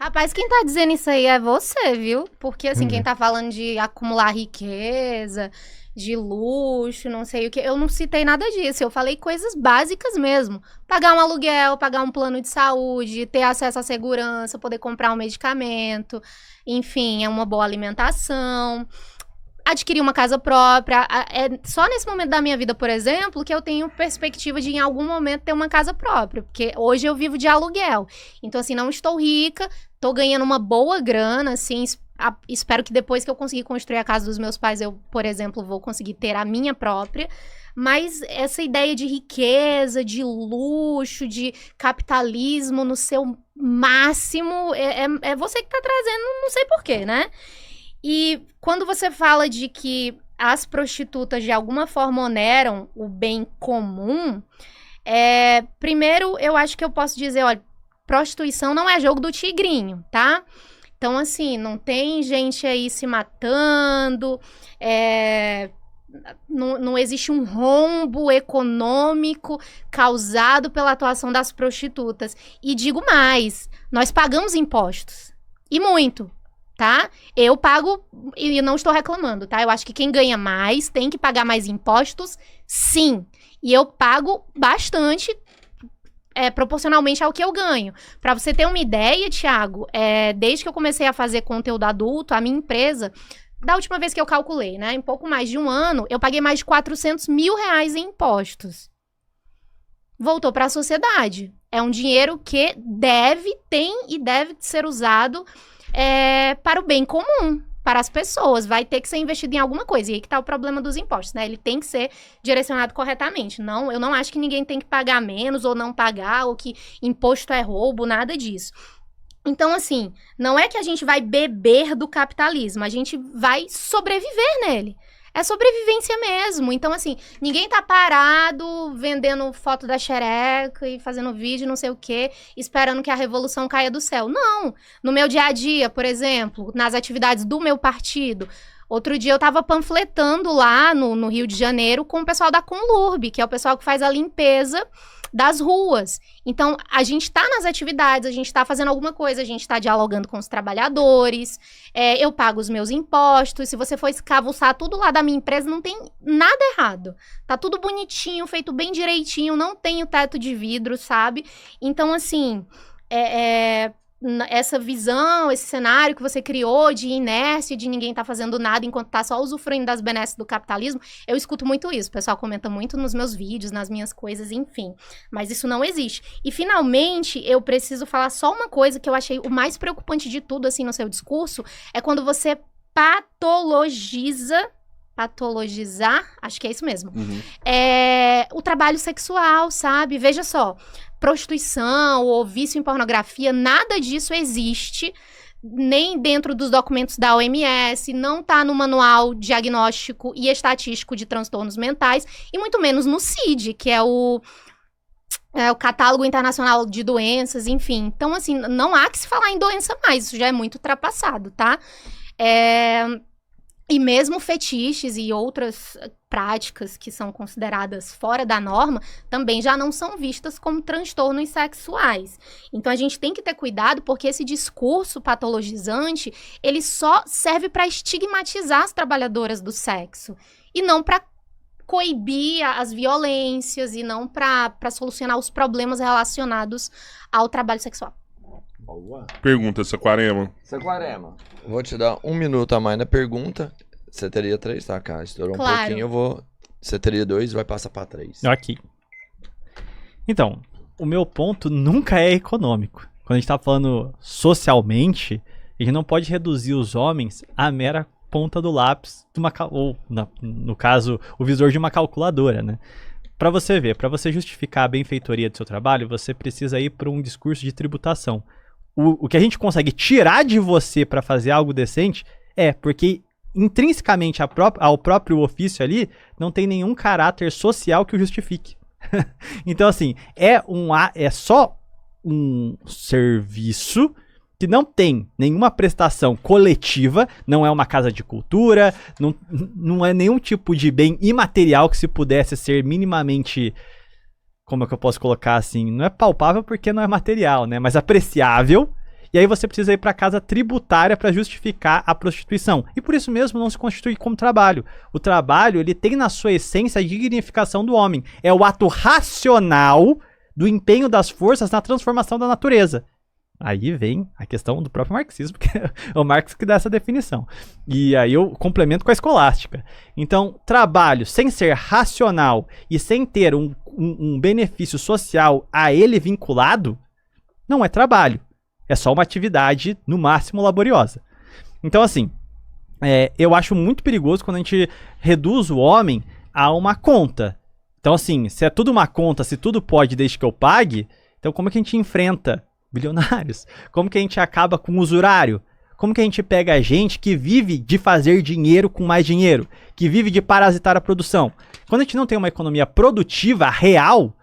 Rapaz, quem tá dizendo isso aí é você, viu? Porque, assim, quem tá falando de acumular riqueza, de luxo, não sei o que, eu não citei nada disso. Eu falei coisas básicas mesmo. Pagar um aluguel, pagar um plano de saúde, ter acesso à segurança, poder comprar um medicamento, enfim, é uma boa alimentação. Adquirir uma casa própria. É só nesse momento da minha vida, por exemplo, que eu tenho perspectiva de em algum momento ter uma casa própria, porque hoje eu vivo de aluguel. Então, assim, não estou rica, tô ganhando uma boa grana, assim, espero que depois que eu conseguir construir a casa dos meus pais, eu, por exemplo, vou conseguir ter a minha própria. Mas essa ideia de riqueza, de luxo, de capitalismo no seu máximo, é você que tá trazendo, não sei porquê, né? E quando você fala de que as prostitutas de alguma forma oneram o bem comum, primeiro eu acho que eu posso dizer, olha, prostituição não é jogo do tigrinho, tá? Então, assim, não tem gente aí se matando, não existe um rombo econômico causado pela atuação das prostitutas. E digo mais, nós pagamos impostos, e muito. Tá? Eu pago e não estou reclamando, tá? Eu acho que quem ganha mais tem que pagar mais impostos, sim. E eu pago bastante proporcionalmente ao que eu ganho. Pra você ter uma ideia, Thiago, desde que eu comecei a fazer conteúdo adulto, a minha empresa, da última vez que eu calculei, né? Em pouco mais de um ano, eu paguei mais de 400 mil reais em impostos. Voltou para a sociedade. É um dinheiro que tem e deve ser usado para o bem comum, para as pessoas. Vai ter que ser investido em alguma coisa. E aí que tá o problema dos impostos, né? Ele tem que ser direcionado corretamente. Eu não acho que ninguém tem que pagar menos ou não pagar, ou que imposto é roubo, nada disso. Então, assim, não é que a gente vai beber do capitalismo, a gente vai sobreviver nele. É sobrevivência mesmo. Então, assim, ninguém tá parado vendendo foto da xereca e fazendo vídeo, não sei o quê, esperando que a revolução caia do céu. Não. No meu dia a dia, por exemplo, nas atividades do meu partido, outro dia eu tava panfletando lá no Rio de Janeiro com o pessoal da Conlurb, que é o pessoal que faz a limpeza das ruas. Então, a gente tá nas atividades, a gente tá fazendo alguma coisa, a gente tá dialogando com os trabalhadores, eu pago os meus impostos, se você for escavuçar tudo lá da minha empresa, não tem nada errado. Tá tudo bonitinho, feito bem direitinho, não tem o teto de vidro, sabe? Então, assim, essa visão, esse cenário que você criou de inércia, de ninguém tá fazendo nada enquanto tá só usufruindo das benesses do capitalismo, eu escuto muito isso. O pessoal comenta muito nos meus vídeos, nas minhas coisas, enfim. Mas isso não existe. E, finalmente, eu preciso falar só uma coisa que eu achei o mais preocupante de tudo, assim, no seu discurso, é quando você patologizar, acho que é isso mesmo, o trabalho sexual, sabe? Veja só, prostituição ou vício em pornografia, nada disso existe, nem dentro dos documentos da OMS, não tá no Manual Diagnóstico e Estatístico de Transtornos Mentais, e muito menos no CID, que é o Catálogo Internacional de Doenças, enfim. Então, assim, não há que se falar em doença mais, isso já é muito ultrapassado, tá? E mesmo fetiches e outras práticas que são consideradas fora da norma, também já não são vistas como transtornos sexuais. Então, a gente tem que ter cuidado, porque esse discurso patologizante, ele só serve para estigmatizar as trabalhadoras do sexo, e não para coibir as violências, e não para solucionar os problemas relacionados ao trabalho sexual. Boa. Pergunta, Saquarema. Saquarema. Vou te dar 1 minuto a mais na pergunta. Você teria 3, tá, cara? Estourou Claro. um pouquinho, Você teria 2, vai passar pra 3. Ok. Então, o meu ponto nunca é econômico. Quando a gente tá falando socialmente, a gente não pode reduzir os homens à mera ponta do lápis, ou, no caso, o visor de uma calculadora, né? Pra você ver, pra você justificar a benfeitoria do seu trabalho, você precisa ir para um discurso de tributação. O que a gente consegue tirar de você para fazer algo decente porque intrinsecamente ao próprio ofício ali não tem nenhum caráter social que o justifique. Então, assim, é só um serviço que não tem nenhuma prestação coletiva, não é uma casa de cultura, não é nenhum tipo de bem imaterial que se pudesse ser minimamente... Como é que eu posso colocar assim? Não é palpável porque não é material, né? Mas apreciável E aí você precisa ir para casa tributária para justificar a prostituição. E por isso mesmo não se constitui como trabalho. O trabalho, ele tem na sua essência a dignificação do homem. É o ato racional do empenho das forças na transformação da natureza. Aí vem a questão do próprio marxismo, que é o Marx que dá essa definição. E aí eu complemento com a escolástica. Então, trabalho sem ser racional e sem ter um benefício social a ele vinculado, não é trabalho. É só uma atividade, no máximo, laboriosa. Então, assim, eu acho muito perigoso quando a gente reduz o homem a uma conta. Então, assim, se é tudo uma conta, se tudo pode desde que eu pague, então como é que a gente enfrenta bilionários? Como que a gente acaba com o usurário? Como que a gente pega a gente que vive de fazer dinheiro com mais dinheiro? Que vive de parasitar a produção? Quando a gente não tem uma economia produtiva, real,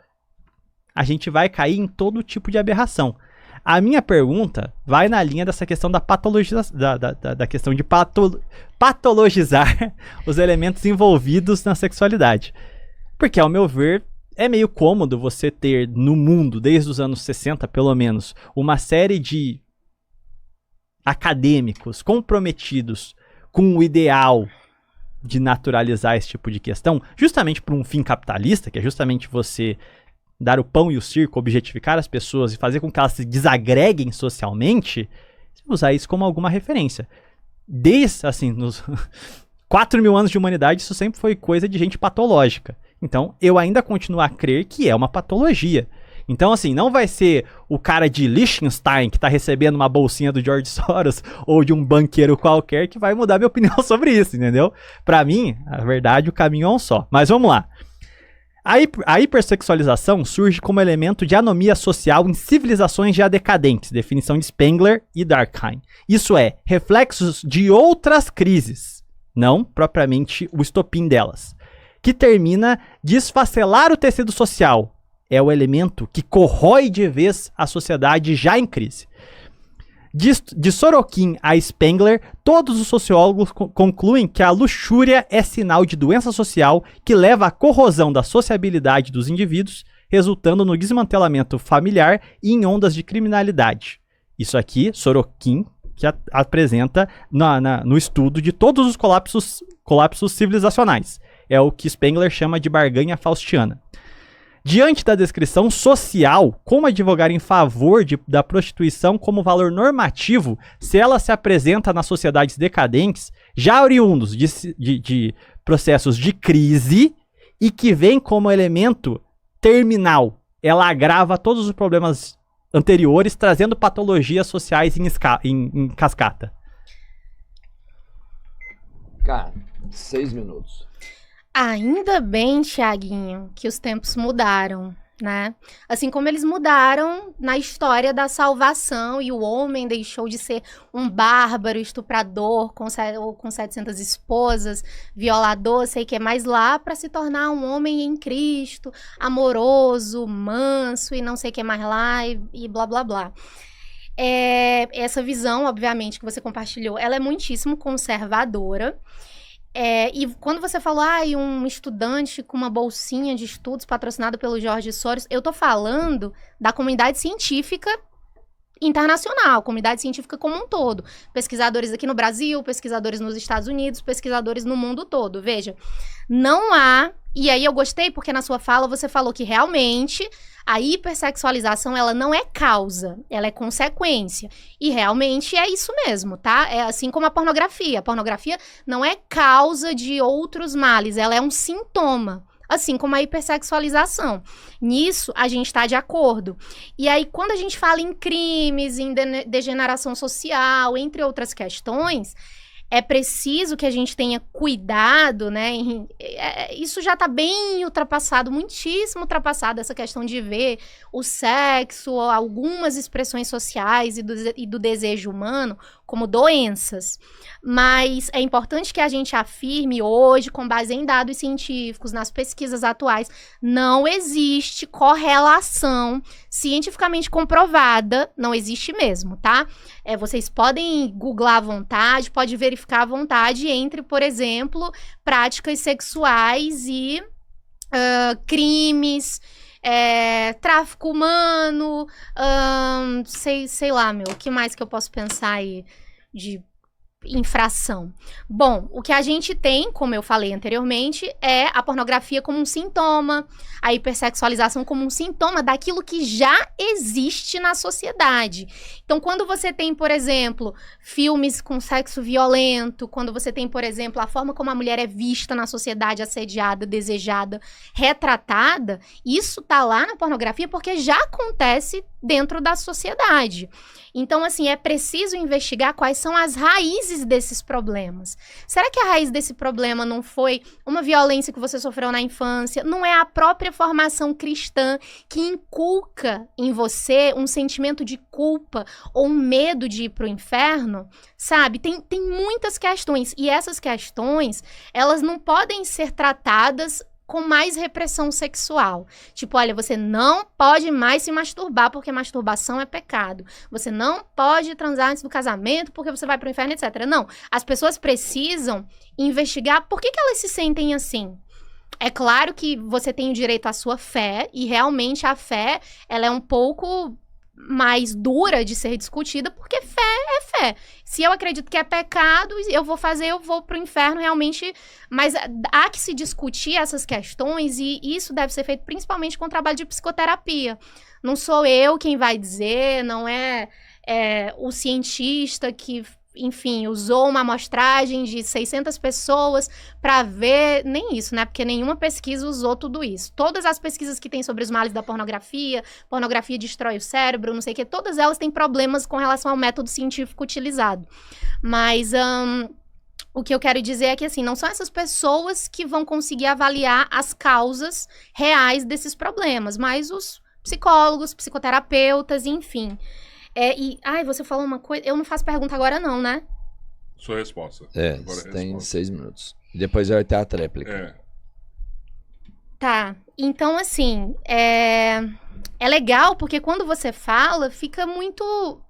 a gente vai cair em todo tipo de aberração. A minha pergunta vai na linha dessa questão da patologização, da questão de patologizar os elementos envolvidos na sexualidade. Porque, ao meu ver, é meio cômodo você ter no mundo, desde os anos 60 pelo menos, uma série de acadêmicos comprometidos com o ideal de naturalizar esse tipo de questão, justamente por um fim capitalista, que é justamente você dar o pão e o circo, objetificar as pessoas e fazer com que elas se desagreguem socialmente, usar isso como alguma referência. Desde, assim, nos 4.000 anos de humanidade, isso sempre foi coisa de gente patológica. Então, eu ainda continuo a crer que é uma patologia. Então, assim, não vai ser o cara de Liechtenstein que tá recebendo uma bolsinha do George Soros ou de um banqueiro qualquer que vai mudar minha opinião sobre isso, entendeu? Pra mim, a verdade, o caminho é um só. Mas vamos lá. A hipersexualização surge como elemento de anomia social em civilizações já decadentes, definição de Spengler e Durkheim. Isso é, reflexos de outras crises, não propriamente o estopim delas, que termina de esfacelar o tecido social. É o elemento que corrói de vez a sociedade já em crise. De Sorokin a Spengler, todos os sociólogos concluem que a luxúria é sinal de doença social que leva à corrosão da sociabilidade dos indivíduos, resultando no desmantelamento familiar e em ondas de criminalidade. Isso aqui, Sorokin, que apresenta no estudo de todos os colapsos civilizacionais. É o que Spengler chama de barganha faustiana. Diante da descrição social, como advogar em favor da prostituição como valor normativo se ela se apresenta nas sociedades decadentes, já oriundos de processos de crise e que vem como elemento terminal? Ela agrava todos os problemas anteriores, trazendo patologias sociais em cascata. Cara, 6 minutos. Ainda bem, Thiaguinho, que os tempos mudaram, né? Assim como eles mudaram na história da salvação e o homem deixou de ser um bárbaro, estuprador, com 700 esposas, violador, sei que é mais lá, para se tornar um homem em Cristo, amoroso, manso e não sei o que mais lá e blá, blá, blá. Essa visão, obviamente, que você compartilhou, ela é muitíssimo conservadora. E quando você falou, um estudante com uma bolsinha de estudos patrocinado pelo George Soros, eu tô falando da comunidade científica internacional, comunidade científica como um todo. Pesquisadores aqui no Brasil, pesquisadores nos Estados Unidos, pesquisadores no mundo todo. Veja, não há... E aí eu gostei porque na sua fala você falou que realmente a hipersexualização, ela não é causa, ela é consequência. E realmente é isso mesmo, tá? É assim como a pornografia. A pornografia não é causa de outros males, ela é um sintoma. Assim como a hipersexualização. Nisso, a gente está de acordo. E aí, quando a gente fala em crimes, em degeneração social, entre outras questões, é preciso que a gente tenha cuidado, né? Isso já está bem ultrapassado, muitíssimo ultrapassado, essa questão de ver o sexo, algumas expressões sociais e do desejo humano como doenças. Mas é importante que a gente afirme hoje, com base em dados científicos, nas pesquisas atuais, não existe correlação cientificamente comprovada, não existe mesmo, tá? Vocês podem googlar à vontade, pode verificar à vontade entre, por exemplo, práticas sexuais e crimes, tráfico humano, sei lá, o que mais que eu posso pensar aí de infração? Bom, o que a gente tem, como eu falei anteriormente, é a pornografia como um sintoma, a hipersexualização como um sintoma daquilo que já existe na sociedade. Então, quando você tem, por exemplo, filmes com sexo violento, quando você tem, por exemplo, a forma como a mulher é vista na sociedade, assediada, desejada, retratada, isso tá lá na pornografia porque já acontece dentro da sociedade. Então, assim, é preciso investigar quais são as raízes desses problemas. Será que a raiz desse problema não foi uma violência que você sofreu na infância? Não é a própria formação cristã que inculca em você um sentimento de culpa ou um medo de ir pro inferno? Sabe? Tem muitas questões. E essas questões, elas não podem ser tratadas com mais repressão sexual. Tipo, olha, você não pode mais se masturbar porque masturbação é pecado. Você não pode transar antes do casamento porque você vai pro inferno, etc. Não. As pessoas precisam investigar por que elas se sentem assim. É claro que você tem o direito à sua fé e realmente a fé, ela é um pouco mais dura de ser discutida, porque fé é fé. Se eu acredito que é pecado, eu vou pro inferno realmente, mas há que se discutir essas questões e isso deve ser feito principalmente com o trabalho de psicoterapia. Não sou eu quem vai dizer, não é o cientista que, enfim, usou uma amostragem de 600 pessoas para ver, nem isso, né? Porque nenhuma pesquisa usou tudo isso. Todas as pesquisas que tem sobre os males da pornografia destrói o cérebro, não sei o que, todas elas têm problemas com relação ao método científico utilizado. Mas o que eu quero dizer é que, assim, não são essas pessoas que vão conseguir avaliar as causas reais desses problemas, mas os psicólogos, psicoterapeutas, enfim. Você falou uma coisa... Eu não faço pergunta agora não, né? Sua resposta. Agora tem resposta. 6 minutos. Depois vai ter a tréplica. Tá. Então, assim... É legal porque quando você fala, fica muito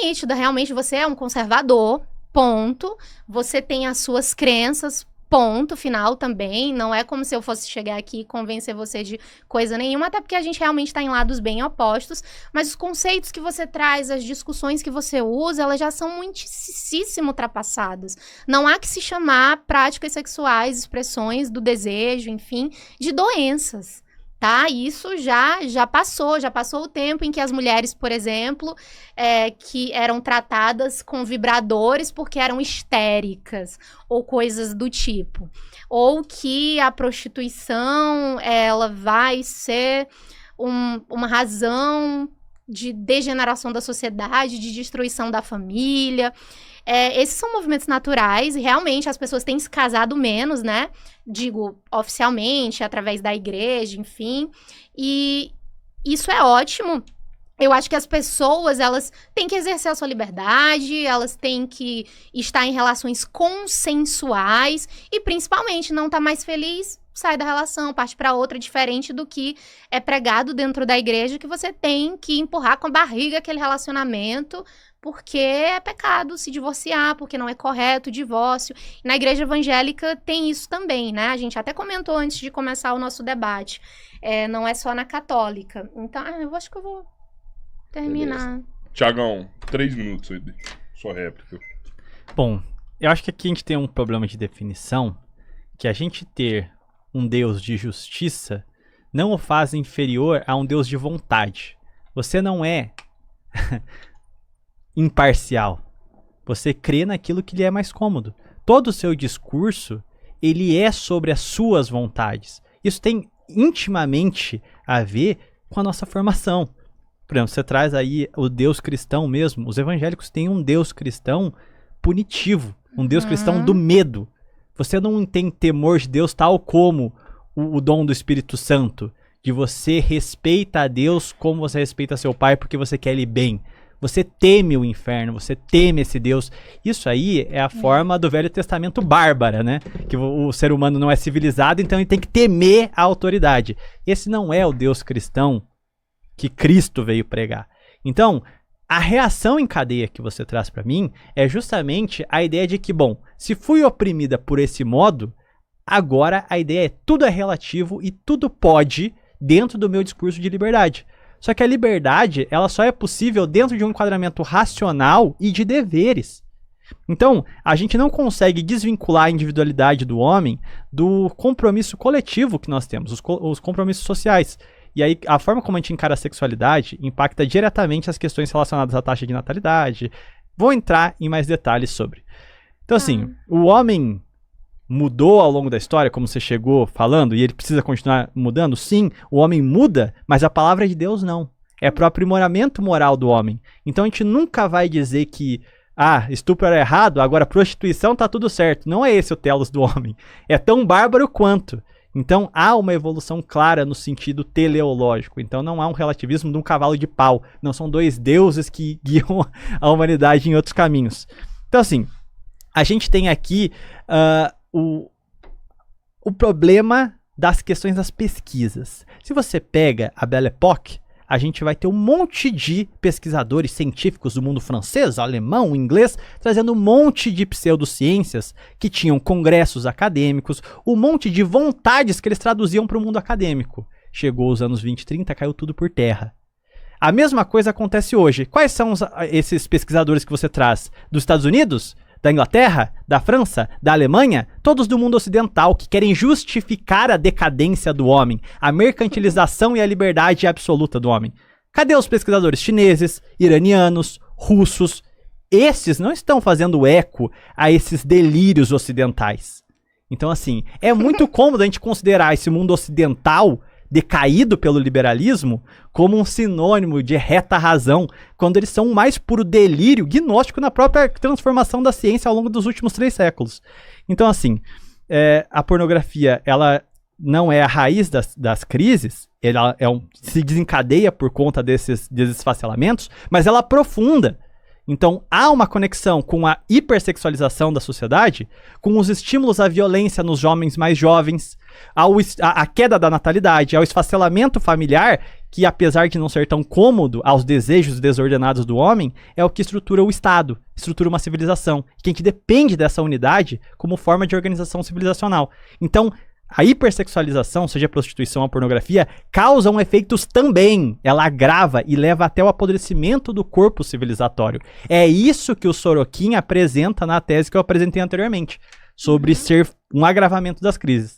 nítido. Realmente, você é um conservador, ponto. Você tem as suas crenças, ponto final também. Não é como se eu fosse chegar aqui e convencer você de coisa nenhuma, até porque a gente realmente está em lados bem opostos, mas os conceitos que você traz, as discussões que você usa, elas já são muitíssimo ultrapassadas. Não há que se chamar práticas sexuais, expressões do desejo, enfim, de doenças. Tá? Isso já passou o tempo em que as mulheres, por exemplo, que eram tratadas com vibradores porque eram histéricas, ou coisas do tipo. Ou que a prostituição, ela vai ser uma razão de degeneração da sociedade, de destruição da família. Esses são movimentos naturais e realmente as pessoas têm se casado menos, né? Digo, oficialmente, através da igreja, enfim. E isso é ótimo. Eu acho que as pessoas, elas têm que exercer a sua liberdade, elas têm que estar em relações consensuais e, principalmente, não estar mais feliz, sai da relação, parte para outra, diferente do que é pregado dentro da igreja, que você tem que empurrar com a barriga aquele relacionamento, porque é pecado se divorciar, porque não é correto o divórcio. E na igreja evangélica tem isso também, né? A gente até comentou antes de começar o nosso debate. Não é só na católica. Então, eu acho que eu vou terminar. Tiagão, 3 minutos aí, sua réplica. Bom, eu acho que aqui a gente tem um problema de definição, que a gente ter um Deus de justiça não o faz inferior a um Deus de vontade. Você não é imparcial. Você crê naquilo que lhe é mais cômodo. Todo o seu discurso, ele é sobre as suas vontades. Isso tem intimamente a ver com a nossa formação. Por exemplo, você traz aí o Deus cristão mesmo. Os evangélicos têm um Deus cristão punitivo. Um Deus cristão do medo. Você não tem temor de Deus tal como o dom do Espírito Santo. De você respeita a Deus como você respeita seu pai porque você quer ele bem. Você teme o inferno, você teme esse Deus. Isso aí é a forma do Velho Testamento bárbara, né? Que o ser humano não é civilizado, então ele tem que temer a autoridade. Esse não é o Deus cristão que Cristo veio pregar. Então, a reação em cadeia que você traz para mim é justamente a ideia de que, bom, se fui oprimida por esse modo, agora a ideia é tudo é relativo e tudo pode, dentro do meu discurso de liberdade. Só que a liberdade, ela só é possível dentro de um enquadramento racional e de deveres. Então, a gente não consegue desvincular a individualidade do homem do compromisso coletivo que nós temos, os compromissos sociais. E aí, a forma como a gente encara a sexualidade impacta diretamente as questões relacionadas à taxa de natalidade. Vou entrar em mais detalhes sobre. Então, assim, o homem mudou ao longo da história, como você chegou falando, e ele precisa continuar mudando? Sim, o homem muda, mas a palavra de Deus não. É para o aprimoramento moral do homem. Então, a gente nunca vai dizer que estupro era errado, agora prostituição tá tudo certo. Não é esse o telos do homem. É tão bárbaro quanto. Então, há uma evolução clara no sentido teleológico. Então, não há um relativismo de um cavalo de pau. Não são dois deuses que guiam a humanidade em outros caminhos. Então, assim, a gente tem aqui o problema das questões das pesquisas. Se você pega a Belle Époque, a gente vai ter um monte de pesquisadores científicos do mundo francês, alemão, inglês, trazendo um monte de pseudociências que tinham congressos acadêmicos, um monte de vontades que eles traduziam para o mundo acadêmico. Chegou os anos 20 e 30, caiu tudo por terra. A mesma coisa acontece hoje. Quais são esses pesquisadores que você traz? Dos Estados Unidos? Da Inglaterra? Da França? Da Alemanha? Todos do mundo ocidental que querem justificar a decadência do homem, a mercantilização e a liberdade absoluta do homem. Cadê os pesquisadores chineses, iranianos, russos? Esses não estão fazendo eco a esses delírios ocidentais. Então, assim, é muito cômodo a gente considerar esse mundo ocidental decaído pelo liberalismo como um sinônimo de reta razão, quando eles são o mais puro delírio gnóstico na própria transformação da ciência ao longo dos últimos 3 séculos. Então, assim, a pornografia, ela não é a raiz das crises, ela se desencadeia por conta desses desfacelamentos, mas ela aprofunda. Então, há uma conexão com a hipersexualização da sociedade, com os estímulos à violência nos homens mais jovens, a queda da natalidade, ao esfacelamento familiar, que apesar de não ser tão cômodo aos desejos desordenados do homem, é o que estrutura o Estado, estrutura uma civilização, que a gente depende dessa unidade como forma de organização civilizacional. Então, a hipersexualização, seja a prostituição ou a pornografia, causam efeitos também. Ela agrava e leva até o apodrecimento do corpo civilizatório. É isso que o Sorokin apresenta na tese que eu apresentei anteriormente, sobre ser um agravamento das crises.